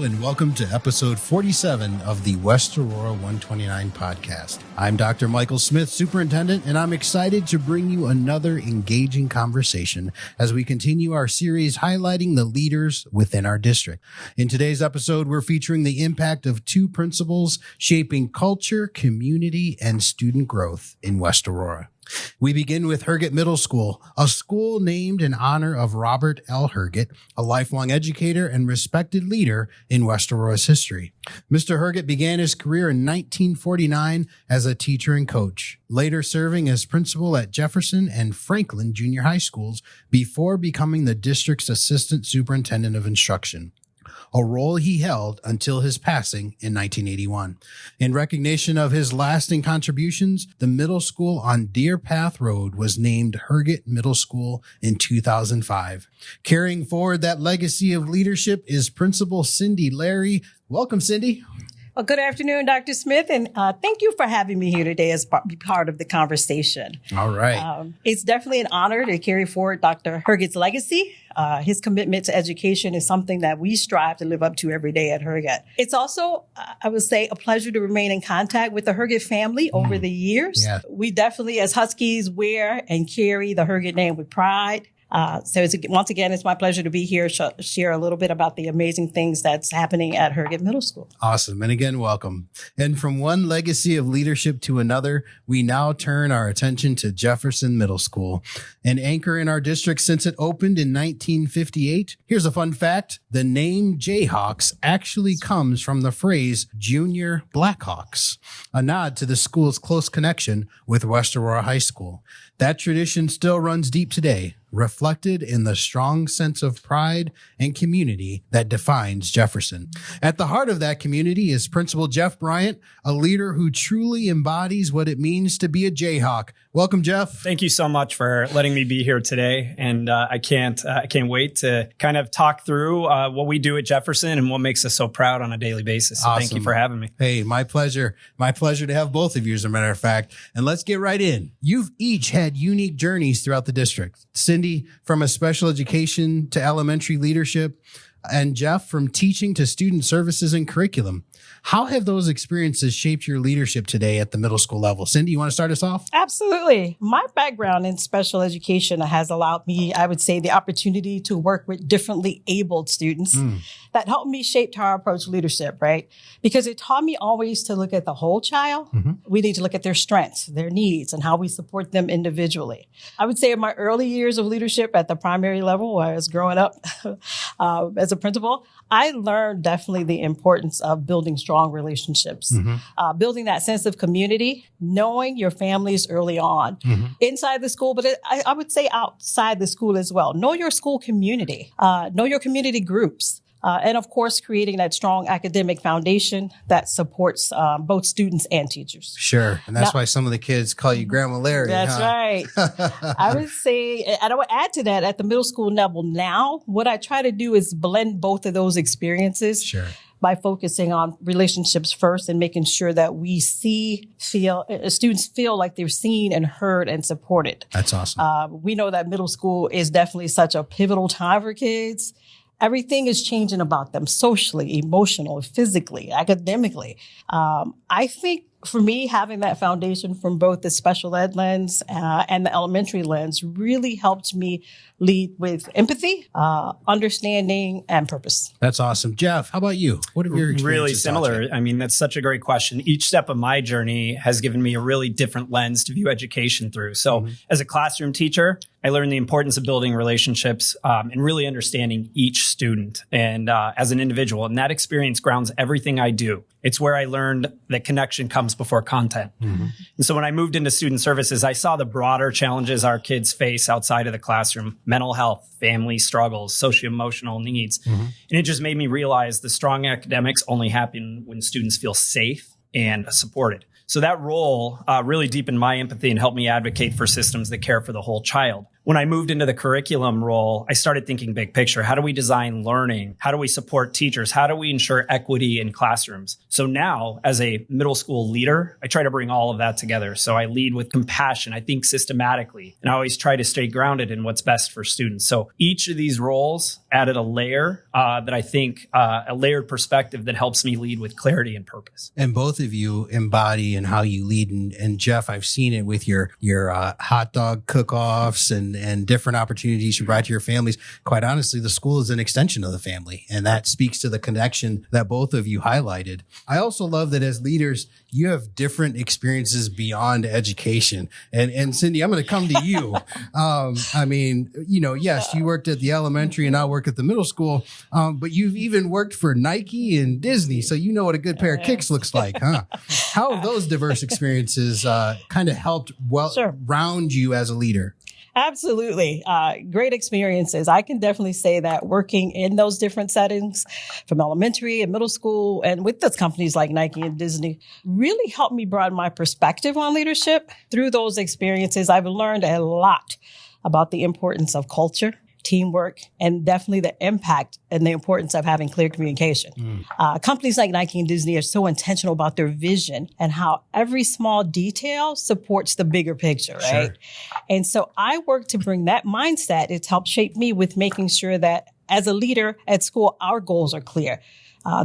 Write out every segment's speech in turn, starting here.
and welcome to episode 47 of the West Aurora 129 podcast. I'm Dr. Michael Smith, superintendent, and I'm excited to bring you another engaging conversation as we continue our series highlighting the leaders within our district. In today's episode, we're featuring the impact of two principles shaping culture, community, and student growth in West Aurora. We begin with Herget Middle School, a school named in honor of Robert L. Herget, a lifelong educator and respected leader in West Aurora's history. Mr. Herget began his career in 1949 as a teacher and coach, later serving as principal at Jefferson and Franklin Junior High Schools before becoming the district's assistant superintendent of instruction, a role he held until his passing in 1981. In recognition of his lasting contributions, the middle school on Deer Path Road was named Herget Middle School in 2005. Carrying forward that legacy of leadership is Principal Cindy Larry. Welcome, Cindy. Well, good afternoon, Dr. Smith, and thank you for having me here today as part of the conversation. All right. It's definitely an honor to carry forward Dr. Herget's legacy. His commitment to education is something that we strive to live up to every day at Herget. It's also, I would say, a pleasure to remain in contact with the Herget family over the years. Yeah. We definitely, as Huskies, wear and carry the Herget name with pride. Once again, it's my pleasure to be here, share a little bit about the amazing things that's happening at Herget Middle School. Awesome. And again, welcome. And from one legacy of leadership to another, we now turn our attention to Jefferson Middle School, an anchor in our district since it opened in 1958. Here's a fun fact. The name Jayhawks actually comes from the phrase Junior Blackhawks, a nod to the school's close connection with West Aurora High School. That tradition still runs deep today, reflected in the strong sense of pride and community that defines Jefferson. At the heart of that community is Principal Jeff Bryant, a leader who truly embodies what it means to be a Jayhawk. Welcome, Jeff. Thank you so much for letting me be here today. And I can't wait to kind of talk through what we do at Jefferson and what makes us so proud on a daily basis. So Thank you for having me. Hey, my pleasure. My pleasure to have both of you, as a matter of fact. And let's get right in. You've each had unique journeys throughout the district. Cindy, from a special education to elementary leadership, and Jeff, from teaching to student services and curriculum. How have those experiences shaped your leadership today at the middle school level? Cindy, you want to start us off? Absolutely. My background in special education has allowed me, I would say, the opportunity to work with differently abled students that helped me shape how I approach leadership, right? Because it taught me always to look at the whole child. We need to look at their strengths, their needs, and how we support them individually. I would say in my early years of leadership at the primary level, where I was growing up as a principal, I learned definitely the importance of building strong relationships, building that sense of community, knowing your families early on, inside the school, but I would say outside the school as well. Know your school community, know your community groups. And of course, creating that strong academic foundation that supports both students and teachers. Sure. And that's why some of the kids call you Grandma Larry. That's right. I would say, and I would add to that at the middle school level now, what I try to do is blend both of those experiences. Sure. By focusing on relationships first and making sure that we students feel like they're seen and heard and supported. That's awesome. We know that middle school is definitely such a pivotal time for kids. Everything is changing about them socially, emotionally, physically, academically. I think for me, having that foundation from both the special ed lens and the elementary lens really helped me lead with empathy, understanding, and purpose. That's awesome. Jeff, how about you? What have your experiences Really similar. I mean, that's such a great question. Each step of my journey has given me a really different lens to view education through. So as a classroom teacher, I learned the importance of building relationships and really understanding each student and as an individual. And that experience grounds everything I do. It's where I learned that connection comes before content. And so when I moved into student services, I saw the broader challenges our kids face outside of the classroom: mental health, family struggles, socio-emotional needs. And it just made me realize the strong academics only happen when students feel safe and supported. So that role really deepened my empathy and helped me advocate for systems that care for the whole child. when I moved into the curriculum role, I started thinking big picture. How do we design learning? How do we support teachers? How do we ensure equity in classrooms? So now, as a middle school leader, I try to bring all of that together. So I lead with compassion. I think systematically, and I always try to stay grounded in what's best for students. So each of these roles added a layer that I think a layered perspective that helps me lead with clarity and purpose. And both of you embody in how you lead. And Jeff, I've seen it with your hot dog cook-offs and different opportunities you brought to your families. Quite honestly, the school is an extension of the family, and that speaks to the connection that both of you highlighted. I also love that as leaders, you have different experiences beyond education. And Cindy, I'm going to come to you. I mean, yes, you worked at the elementary and now work at the middle school, but you've even worked for Nike and Disney, so you know what a good pair of kicks looks like, huh? How have those diverse experiences kind of helped round you as a leader? Absolutely. Great experiences. I can definitely say that working in those different settings from elementary and middle school and with those companies like Nike and Disney really helped me broaden my perspective on leadership. Through those experiences, I've learned a lot about the importance of culture, teamwork, and definitely the impact and the importance of having clear communication. Companies like Nike and Disney are so intentional about their vision and how every small detail supports the bigger picture, right? Sure. And so I work to bring that mindset. It's helped shape me with making sure that as a leader at school, our goals are clear,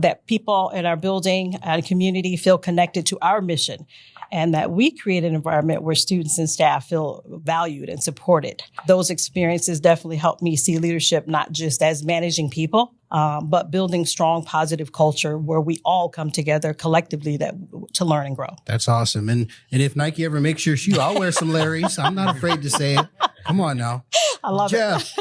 that people in our building and community feel connected to our mission, and that we create an environment where students and staff feel valued and supported. Those experiences definitely helped me see leadership not just as managing people, but building strong, positive culture where we all come together collectively to learn and grow. That's awesome. And if Nike ever makes your shoe, I'll wear some Larry's. I'm not afraid to say it. Come on now. I love Jeff,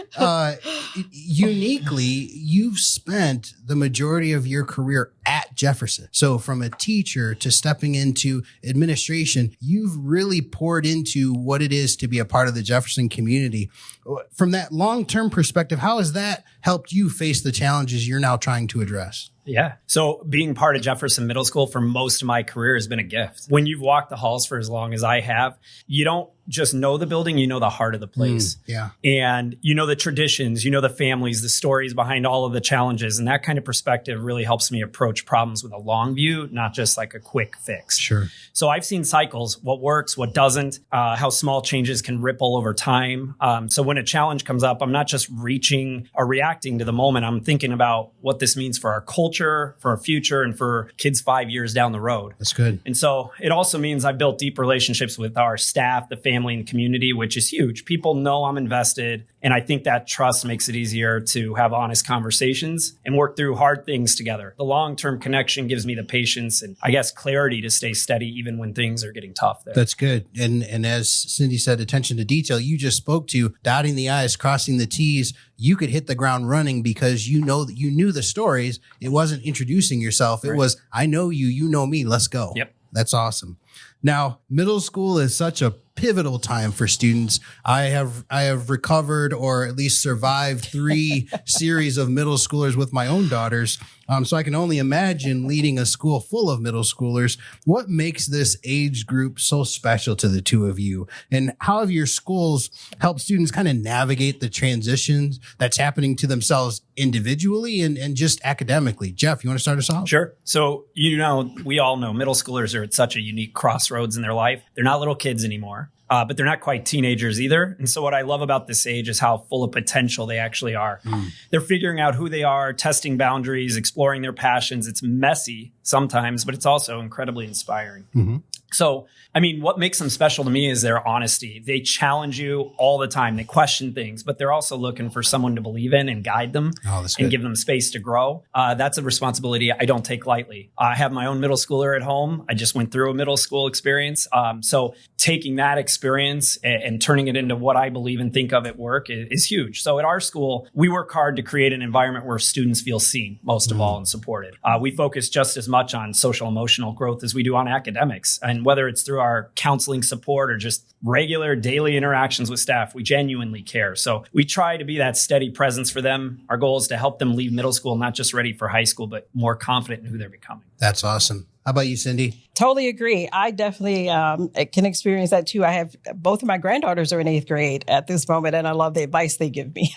uniquely, you've spent the majority of your career at Jefferson. So from a teacher to stepping into administration, you've really poured into what it is to be a part of the Jefferson community. From that long-term perspective, how has that helped you face the challenges you're now trying to address? Yeah. So being part of Jefferson Middle School for most of my career has been a gift. When you've walked the halls for as long as I have, you don't just know the building, you know the heart of the place. Yeah. And you know the traditions, you know the families, the stories behind all of the challenges. And that kind of perspective really helps me approach problems with a long view, not just like a quick fix. Sure. So I've seen cycles, what works, what doesn't, how small changes can ripple over time. So when a challenge comes up, I'm not just reaching or reacting to the moment. I'm thinking about what this means for our culture, for our future, and for kids 5 years down the road. That's good. And so it also means I've built deep relationships with our staff, the family, and community, which is huge. People know I'm invested. And I think that trust makes it easier to have honest conversations and work through hard things together. The long-term connection gives me the patience and I guess clarity to stay steady even when things are getting tough there. That's good. And as Cindy said, attention to detail, you just spoke to dotting the I's, crossing the T's. You could hit the ground running because you know that you knew the stories. It wasn't introducing yourself. It was, I know you, you know me, let's go. Yep. That's awesome. Now, middle school is such a pivotal time for students. I have recovered or at least survived 3 series of middle schoolers with my own daughters. So I can only imagine leading a school full of middle schoolers. What makes this age group so special to the two of you? And how have your schools helped students kind of navigate the transitions that's happening to themselves individually and just academically? Jeff, you want to start us off? Sure. So, we all know middle schoolers are at such a unique crossroads in their life. They're not little kids anymore. But they're not quite teenagers either. And so what I love about this age is how full of potential they actually are. They're figuring out who they are, testing boundaries, exploring their passions. It's messy sometimes, but it's also incredibly inspiring. Mm-hmm. So, what makes them special to me is their honesty. They challenge you all the time. They question things, but they're also looking for someone to believe in and guide them and give them space to grow. That's a responsibility I don't take lightly. I have my own middle schooler at home. I just went through a middle school experience. So taking that experience and turning it into what I believe and think of at work is huge. So at our school, we work hard to create an environment where students feel seen most of all and supported. We focus just as much on social emotional growth as we do on academics. And whether it's through our counseling support or just regular daily interactions with staff. We genuinely care. So we try to be that steady presence for them. Our goal is to help them leave middle school not just ready for high school, but more confident in who they're becoming. That's awesome. How about you, Cindy? Totally agree. I definitely can experience that too. I have both of my granddaughters are in 8th grade at this moment, and I love the advice they give me.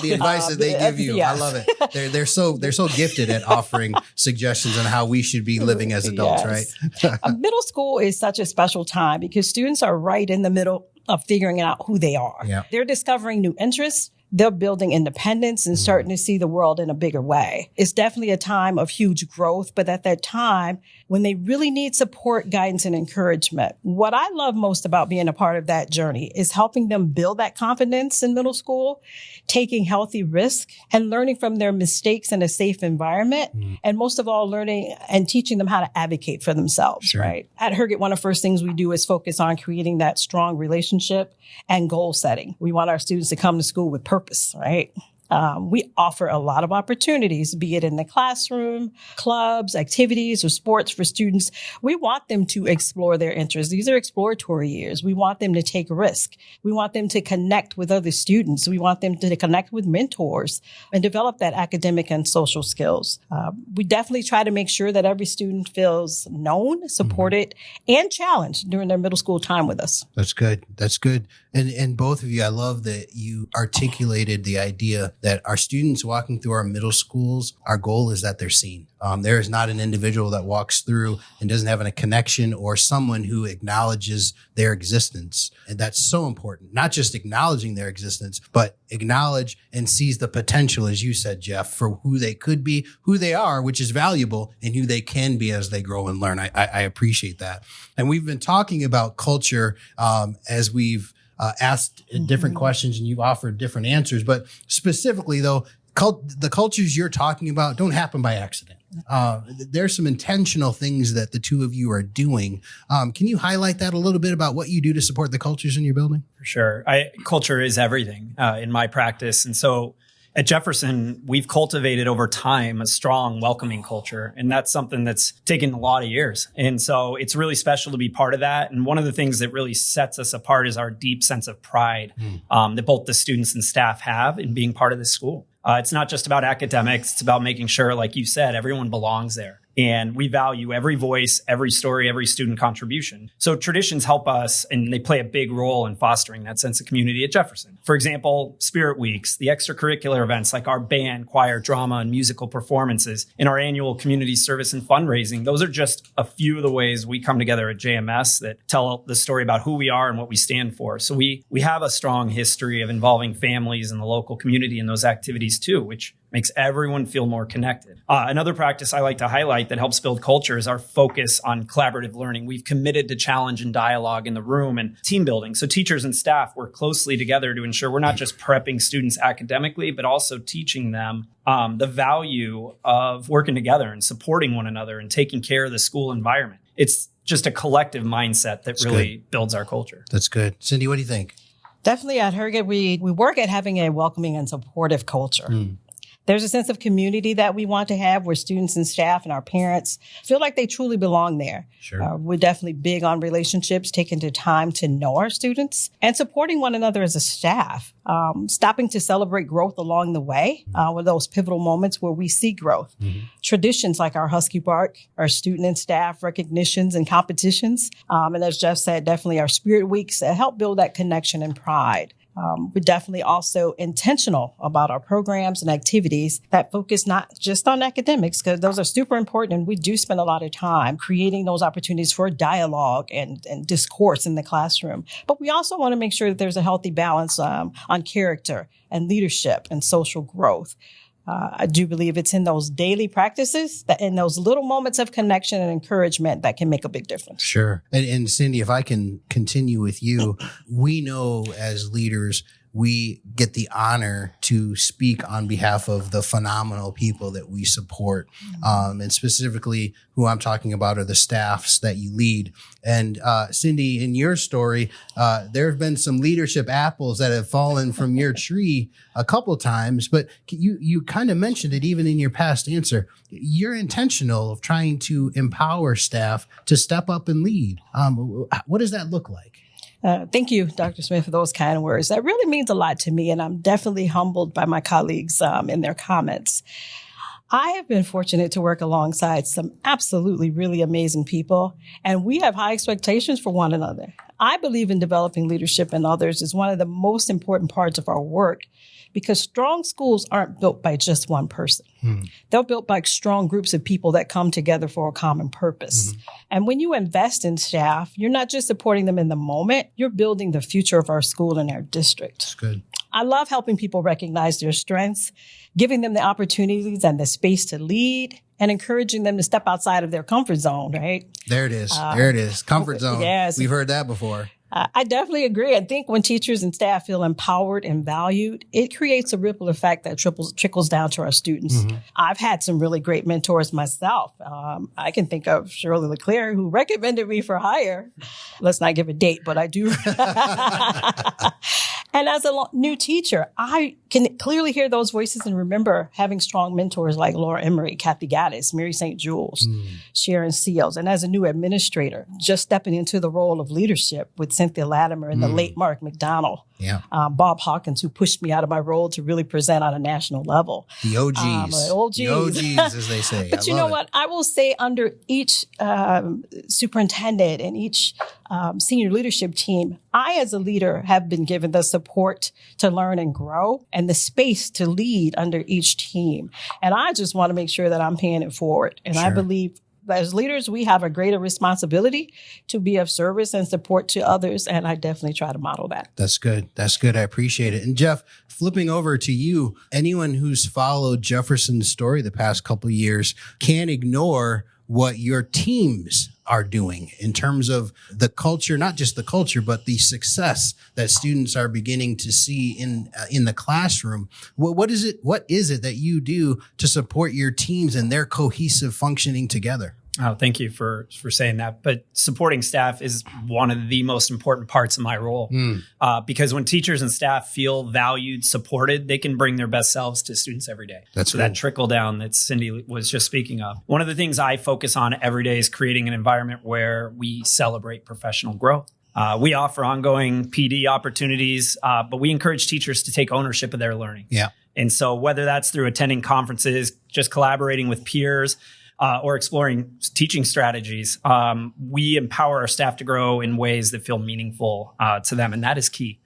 The advice that they give you. Yes. I love it. They're so gifted at offering suggestions on how we should be living as adults, yes. Right? Middle school is such a special time because students are right in the middle of figuring out who they are. Yeah. They're discovering new interests. They're building independence and starting to see the world in a bigger way. It's definitely a time of huge growth, but at that time, when they really need support, guidance, and encouragement, what I love most about being a part of that journey is helping them build that confidence in middle school, taking healthy risks, and learning from their mistakes in a safe environment. And most of all, learning and teaching them how to advocate for themselves, sure. Right? At Herget, one of the first things we do is focus on creating that strong relationship and goal setting. We want our students to come to school with purpose, right? We offer a lot of opportunities, be it in the classroom, clubs, activities, or sports for students. We want them to explore their interests. These are exploratory years. We want them to take risk. We want them to connect with other students. We want them to connect with mentors and develop that academic and social skills. We definitely try to make sure that every student feels known, supported, and challenged during their middle school time with us. That's good. That's good. And both of you, I love that you articulated the idea that our students walking through our middle schools, our goal is that they're seen. There is not an individual that walks through and doesn't have a connection or someone who acknowledges their existence. And that's so important. Not just acknowledging their existence, but acknowledge and sees the potential, as you said, Jeff, for who they could be, who they are, which is valuable, and who they can be as they grow and learn. I appreciate that. And we've been talking about culture as we've asked different questions and you've offered different answers. But specifically, though, the cultures you're talking about don't happen by accident. There's some intentional things that the two of you are doing. Can you highlight that a little bit about what you do to support the cultures in your building? For sure. Culture is everything in my practice. And so at Jefferson, we've cultivated over time a strong, welcoming culture. And that's something that's taken a lot of years. And so it's really special to be part of that. And one of the things that really sets us apart is our deep sense of pride that both the students and staff have in being part of this school. It's not just about academics. It's about making sure, like you said, everyone belongs there. And we value every voice, every story, every student contribution. So traditions help us, and they play a big role in fostering that sense of community at Jefferson. For example, Spirit Weeks, the extracurricular events like our band, choir, drama, and musical performances, and our annual community service and fundraising. Those are just a few of the ways we come together at JMS that tell the story about who we are and what we stand for. So we have a strong history of involving families and the local community in those activities too, which makes everyone feel more connected. Another practice I like to highlight that helps build culture is our focus on collaborative learning. We've committed to challenge and dialogue in the room and team building. So teachers and staff work closely together to ensure we're not just prepping students academically, but also teaching them the value of working together and supporting one another and taking care of the school environment. It's just a collective mindset that really builds our culture. That's good. Cindy, what do you think? Definitely at Herget, we work at having a welcoming and supportive culture. There's a sense of community that we want to have where students and staff and our parents feel like they truly belong there. Sure. We're definitely big on relationships, taking the time to know our students and supporting one another as a staff, stopping to celebrate growth along the way with those pivotal moments where we see growth. Traditions like our Husky Bark, our student and staff recognitions and competitions. And as Jeff said, definitely our Spirit Weeks that help build that connection and pride. We're definitely also intentional about our programs and activities that focus not just on academics, because those are super important. And we do spend a lot of time creating those opportunities for dialogue and discourse in the classroom. But we also want to make sure that there's a healthy balance on character and leadership and social growth. I do believe it's in those daily practices, that in those little moments of connection and encouragement that can make a big difference. Sure. And Cindy, if I can continue with you, we know as leaders, we get the honor to speak on behalf of the phenomenal people that we support. And specifically who I'm talking about are the staffs that you lead. And Cindy, in your story, there have been some leadership apples that have fallen from your tree a couple times, but you kind of mentioned it even in your past answer. You're intentional of trying to empower staff to step up and lead. What does that look like? Thank you, Dr. Smith, for those kind words. That really means a lot to me, and I'm definitely humbled by my colleagues in their comments. I have been fortunate to work alongside some absolutely really amazing people, and we have high expectations for one another. I believe in developing leadership in others is one of the most important parts of our work, because strong schools aren't built by just one person. They're built by strong groups of people that come together for a common purpose. And when you invest in staff, you're not just supporting them in the moment, you're building the future of our school and our district. That's good. I love helping people recognize their strengths, giving them the opportunities and the space to lead, and encouraging them to step outside of their comfort zone, right? There it is. There it is. Comfort zone. Yes. We've heard that before. I definitely agree. I think when teachers and staff feel empowered and valued, it creates a ripple effect that trickles down to our students. I've had some really great mentors myself. I can think of Shirley LeClaire, who recommended me for hire. Let's not give a date, but I do. And as a new teacher, I can clearly hear those voices and remember having strong mentors like Laura Emery, Kathy Gaddis, Mary St. Jules, Sharon Seals. And as a new administrator, just stepping into the role of leadership with Cynthia Latimer and the late Mark McDonald, Bob Hawkins, who pushed me out of my role to really present on a national level. The OGs. The OGs, as they say. But you know what? I will say under each superintendent and each senior leadership team, I, as a leader, have been given the support to learn and grow and the space to lead under each team. And I just want to make sure that I'm paying it forward. And I believe that as leaders, we have a greater responsibility to be of service and support to others. And I definitely try to model that. That's good. That's good. I appreciate it. And Jeff, flipping over to you, anyone who's followed Jefferson's story the past couple of years can't ignore what your teams are doing in terms of the culture, not just the culture, but the success that students are beginning to see in the classroom. What is it that you do to support your teams and their cohesive functioning together? Oh, thank you for saying that. But supporting staff is one of the most important parts of my role, because when teachers and staff feel valued, supported, they can bring their best selves to students every day. That's so that trickle down that Cindy was just speaking of. One of the things I focus on every day is creating an environment where we celebrate professional growth. We offer ongoing PD opportunities, but we encourage teachers to take ownership of their learning. Yeah. And so whether that's through attending conferences, just collaborating with peers, or exploring teaching strategies, we empower our staff to grow in ways that feel meaningful to them. And that is key.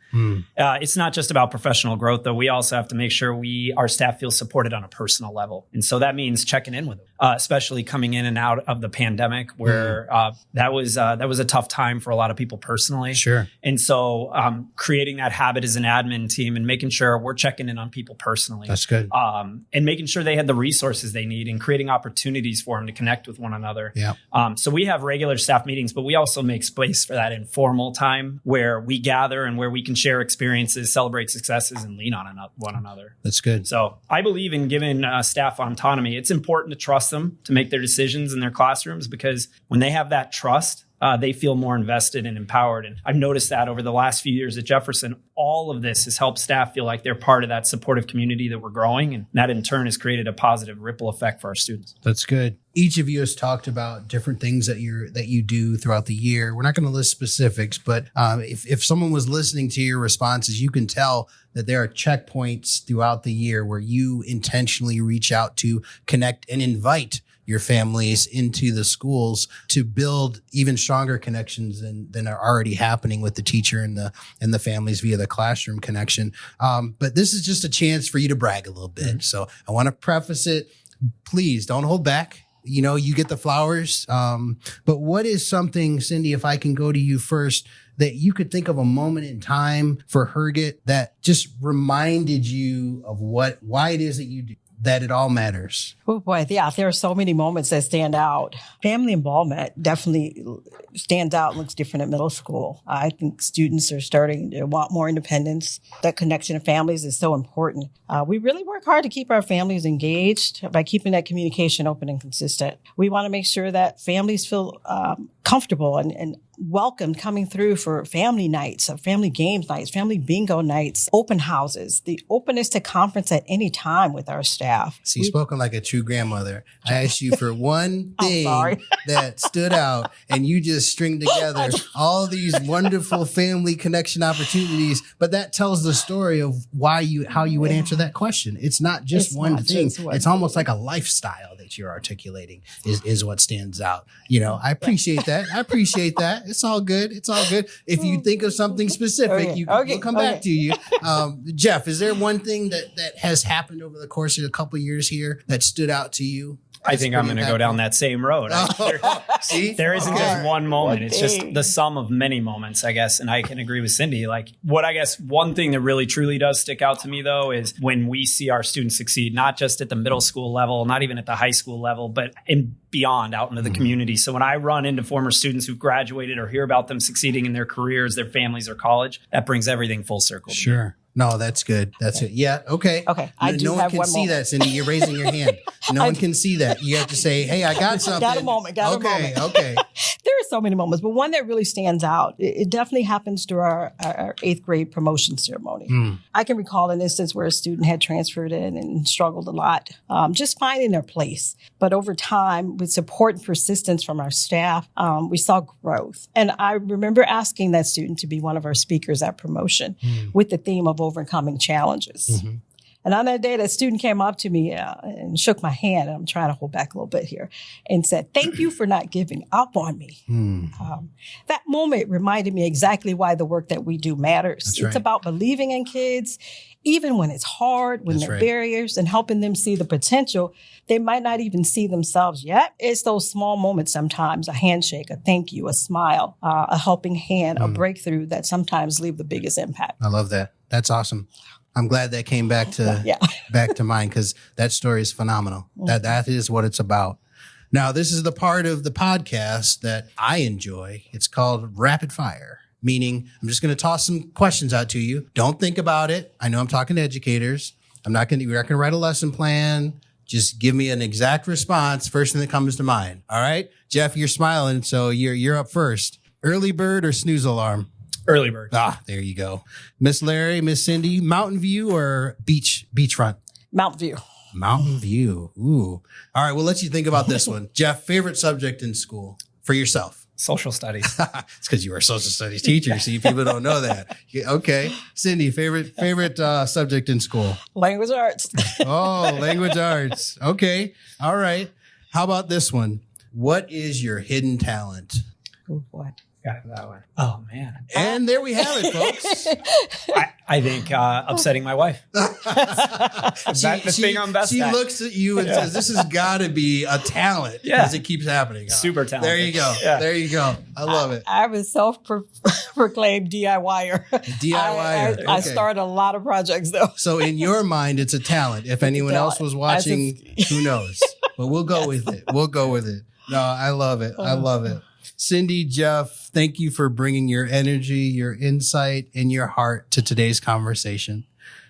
It's not just about professional growth, though. We also have to make sure our staff feels supported on a personal level. And so that means checking in with them, especially coming in and out of the pandemic, where that was a tough time for a lot of people personally. Sure. And so creating that habit as an admin team and making sure we're checking in on people personally. That's good. And making sure they had the resources they need and creating opportunities for them to connect with one another. Yeah. So we have regular staff meetings, but we also make space for that informal time where we gather and where we can share experiences, celebrate successes, and lean on one another. That's good. So I believe in giving staff autonomy. It's important to trust them to make their decisions in their classrooms, because when they have that trust, they feel more invested and empowered. And I've noticed that over the last few years at Jefferson, all of this has helped staff feel like they're part of that supportive community that we're growing. And that in turn has created a positive ripple effect for our students. That's good. Each of you has talked about different things that you do throughout the year. We're not going to list specifics, but if someone was listening to your responses, you can tell that there are checkpoints throughout the year where you intentionally reach out to connect and invite your families into the schools to build even stronger connections than are already happening with the teacher and the families via the classroom connection. But this is just a chance for you to brag a little bit. So I want to preface it. Please don't hold back. You know, you get the flowers. But what is something, Cindy, if I can go to you first, that you could think of a moment in time for Herget that just reminded you of why it is that you do, that it all matters? Oh boy, yeah, there are so many moments that stand out. Family involvement definitely stands out and looks different at middle school. I think students are starting to want more independence. That connection to families is so important. We really work hard to keep our families engaged by keeping that communication open and consistent. We want to make sure that families feel comfortable and welcomed coming through for family nights, family games nights, family bingo nights, open houses, the openness to conference at any time with our staff. See, spoken like a true grandmother. I asked you for one thing that stood out, and you just string together all these wonderful family connection opportunities. But that tells the story of how you would answer that question. It's not just one thing. It's almost like a lifestyle that you're articulating is what stands out. I appreciate that. It's all good. If you think of something specific, we'll come back to you. Jeff, is there one thing that has happened over the course of a couple of years here that stood out to you? I think I'm going to go down that same road. See? There isn't just one moment. It's just the sum of many moments, I guess. And I can agree with Cindy. Like one thing that really truly does stick out to me, though, is when we see our students succeed, not just at the middle school level, not even at the high school level, but beyond out into the community. So when I run into former students who've graduated or hear about them succeeding in their careers, their families, or college, that brings everything full circle. Sure. No, that's good. That's it. Yeah. Okay. No one can see that, Cindy. You're raising your hand. No one can see that. You have to say, hey, I got something. Got a moment. Okay. There are so many moments, but one that really stands out, it definitely happens during our 8th grade promotion ceremony. I can recall an instance where a student had transferred in and struggled a lot, just finding their place. But over time, with support and persistence from our staff, we saw growth. And I remember asking that student to be one of our speakers at promotion with the theme of overcoming challenges. And on that day, that student came up to me and shook my hand. And I'm trying to hold back a little bit here and said, thank you for not giving up on me. That moment reminded me exactly why the work that we do matters. It's about believing in kids, even when it's hard, when there are barriers, and helping them see the potential. They might not even see themselves yet. It's those small moments sometimes, a handshake, a thank you, a smile, a helping hand, a breakthrough that sometimes leave the biggest impact. I love that. That's awesome. I'm glad that came back to mind, because that story is phenomenal. That is what it's about. Now, this is the part of the podcast that I enjoy. It's called Rapid Fire, meaning I'm just going to toss some questions out to you. Don't think about it. I know I'm talking to educators. We're not going to write a lesson plan. Just give me an exact response. First thing that comes to mind. All right. Jeff, you're smiling, so you're up first. Early bird or snooze alarm? Early bird. There you go. Miss Larry, Miss Cindy, Mountain View or beachfront? Mountain View. Mountain View. Ooh. All right. We'll let you think about this one. Jeff, favorite subject in school for yourself? Social studies. It's because you were a social studies teacher. See, people don't know that. Okay. Cindy, favorite subject in school? Language arts. Language arts. Okay. All right. How about this one? What is your hidden talent? Oh, boy. Got that one. Oh, man. And there we have it, folks. I think upsetting my wife. That's the thing I'm best at. She looks at you and says, this has got to be a talent because it keeps happening. Super talented. There you go. Yeah. There you go. I love it. I'm a self-proclaimed DIYer. DIYer. I started a lot of projects, though. So in your mind, it's a talent. If anyone else was watching, who knows? But we'll go with it. No, I love it. I love it. Cindy, Jeff, thank you for bringing your energy, your insight, and your heart to today's conversation.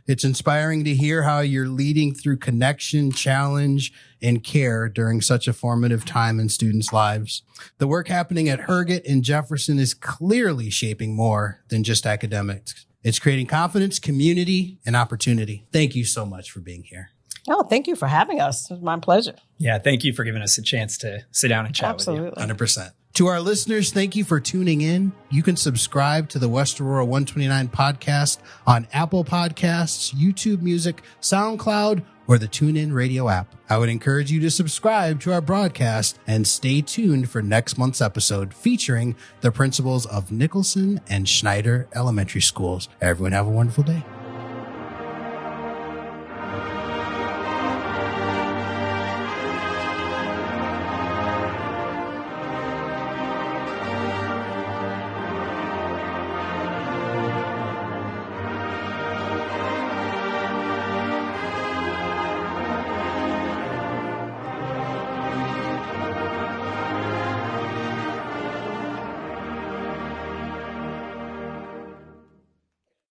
It's inspiring to hear how you're leading through connection, challenge, and care during such a formative time in students' lives. The work happening at Herget and Jefferson is clearly shaping more than just academics. It's creating confidence, community, and opportunity. Thank you so much for being here. Oh, thank you for having us. It was my pleasure. Yeah, thank you for giving us a chance to sit down and chat with you. 100%. To our listeners, thank you for tuning in. You can subscribe to the West Aurora 129 podcast on Apple Podcasts, YouTube Music, SoundCloud, or the TuneIn Radio app. I would encourage you to subscribe to our broadcast and stay tuned for next month's episode featuring the principals of Nicholson and Schneider Elementary Schools. Everyone have a wonderful day.